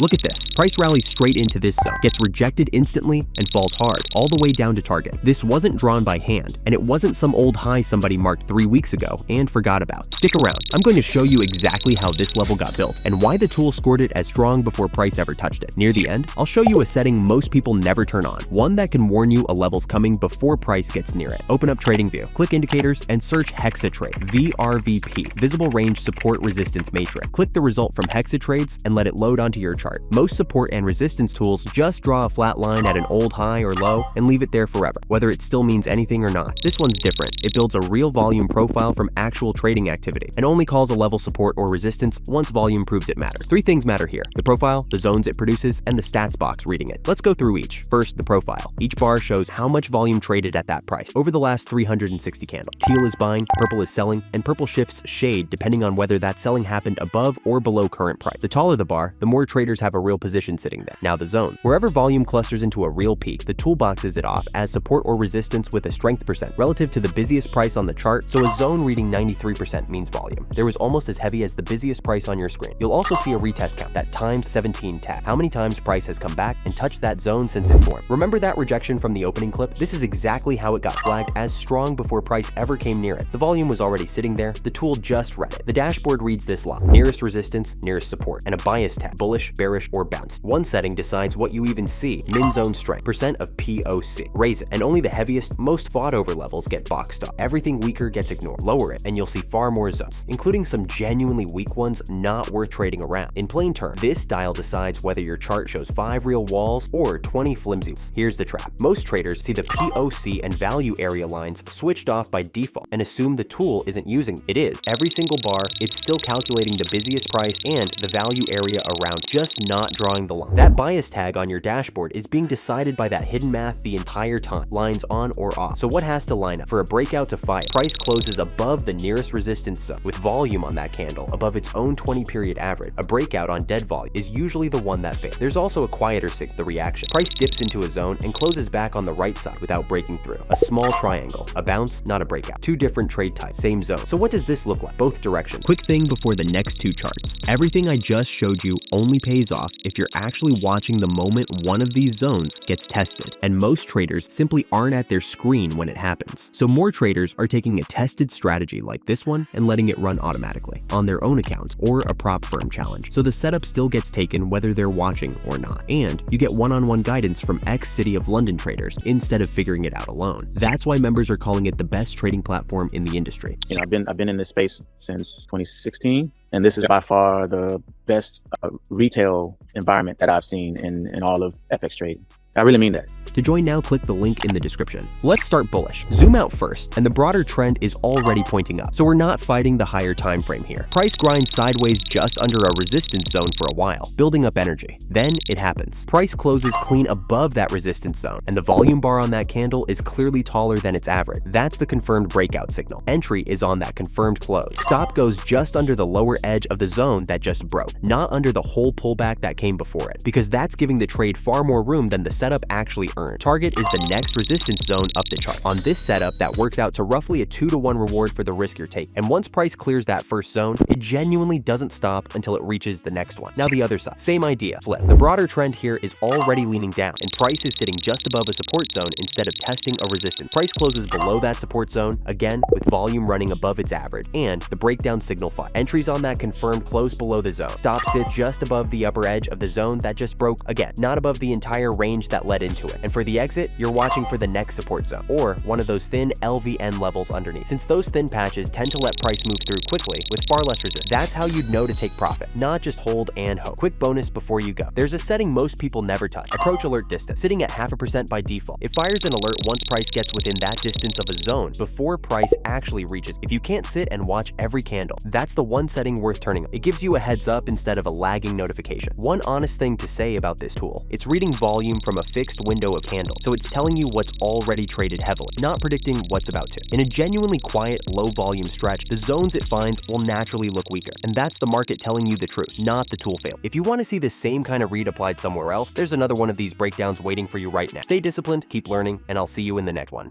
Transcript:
Look at this. Price rallies straight into this zone, gets rejected instantly, and falls hard, all the way down to target. This wasn't drawn by hand, and it wasn't some old high somebody marked 3 weeks ago and forgot about. Stick around. I'm going to show you exactly how this level got built and why the tool scored it as strong before price ever touched it. Near the end, I'll show you a setting most people never turn on, one that can warn you a level's coming before price gets near it. Open up TradingView, click Indicators, and search HexaTrades, VRVP, Visible Range Support Resistance Matrix. Click the result from HexaTrades and let it load onto your chart. Most support and resistance tools just draw a flat line at an old high or low and leave it there forever, whether it still means anything or not. This one's different. It builds a real volume profile from actual trading activity and only calls a level support or resistance once volume proves it matters. 3 things matter here: the profile, the zones it produces, and the stats box reading it. Let's go through each. First, the profile. Each bar shows how much volume traded at that price over the last 360 candles. Teal is buying, purple is selling, and purple shifts shade depending on whether that selling happened above or below current price. The taller the bar, the more traders have a real position sitting there. Now the zone. Wherever volume clusters into a real peak, the tool boxes it off as support or resistance with a strength percent relative to the busiest price on the chart, so a zone reading 93% means volume. There was almost as heavy as the busiest price on your screen. You'll also see a retest count, that times 17 tab. How many times price has come back and touched that zone since it formed. Remember that rejection from the opening clip? This is exactly how it got flagged as strong before price ever came near it. The volume was already sitting there, the tool just read it. The dashboard reads this line: nearest resistance, nearest support, and a bias tab: bullish, bearish, or bounced. One setting decides what you even see: min zone strength, percent of POC. Raise it, and only the heaviest, most fought over levels get boxed off. Everything weaker gets ignored. Lower it, and you'll see far more zones, including some genuinely weak ones not worth trading around. In plain terms, this dial decides whether your chart shows 5 real walls or 20 flimsy ones. Here's the trap. Most traders see the POC and value area lines switched off by default and assume the tool isn't using them. It is. Every single bar, it's still calculating the busiest price and the value area around, just not drawing the line. That bias tag on your dashboard is being decided by that hidden math the entire time, lines on or off. So what has to line up? For a breakout to fire, price closes above the nearest resistance zone with volume on that candle above its own 20-period average. A breakout on dead volume is usually the one that fails. There's also a quieter signal, the reaction. Price dips into a zone and closes back on the right side without breaking through. A small triangle, a bounce, not a breakout. 2 different trade types, same zone. So what does this look like? Both directions. Quick thing before the next 2 charts. Everything I just showed you only pays off if you're actually watching the moment one of these zones gets tested, and most traders simply aren't at their screen when it happens. So more traders are taking a tested strategy like this one and letting it run automatically on their own accounts or a prop firm challenge. So the setup still gets taken whether they're watching or not, and you get one-on-one guidance from ex-City of London traders instead of figuring it out alone. That's why members are calling it the best trading platform in the industry. You know, I've been in this space since 2016, and this is by far the best retail environment that I've seen in all of FX trading. I really mean that. To join now, click the link in the description. Let's start bullish. Zoom out first, and the broader trend is already pointing up, so we're not fighting the higher time frame here. Price grinds sideways just under a resistance zone for a while, building up energy. Then it happens. Price closes clean above that resistance zone, and the volume bar on that candle is clearly taller than its average. That's the confirmed breakout signal. Entry is on that confirmed close. Stop goes just under the lower edge of the zone that just broke, not under the whole pullback that came before it, because that's giving the trade far more room than the setup actually earned. Target is the next resistance zone up the chart. On this setup, that works out to roughly a 2-to-1 reward for the risk you're taking. And once price clears that first zone, it genuinely doesn't stop until it reaches the next one. Now the other side, same idea, flip. The broader trend here is already leaning down, and price is sitting just above a support zone instead of testing a resistance. Price closes below that support zone, again with volume running above its average, and the breakdown signal fire. Entries on that confirmed close below the zone. Stop sits just above the upper edge of the zone that just broke, again, not above the entire range that led into it. And for the exit, you're watching for the next support zone, or one of those thin LVN levels underneath, since those thin patches tend to let price move through quickly with far less resistance. That's how you'd know to take profit, not just hold and hope. Quick bonus before you go. There's a setting most people never touch: approach alert distance, sitting at 0.5% by default. It fires an alert once price gets within that distance of a zone before price actually reaches. If you can't sit and watch every candle, that's the one setting worth turning on. It gives you a heads up instead of a lagging notification. One honest thing to say about this tool: it's reading volume from a fixed window of candles, so it's telling you what's already traded heavily, not predicting what's about to. In a genuinely quiet, low volume stretch, the zones it finds will naturally look weaker, and that's the market telling you the truth, not the tool fail. If you want to see the same kind of read applied somewhere else, there's another one of these breakdowns waiting for you right now. Stay disciplined, keep learning, and I'll see you in the next one.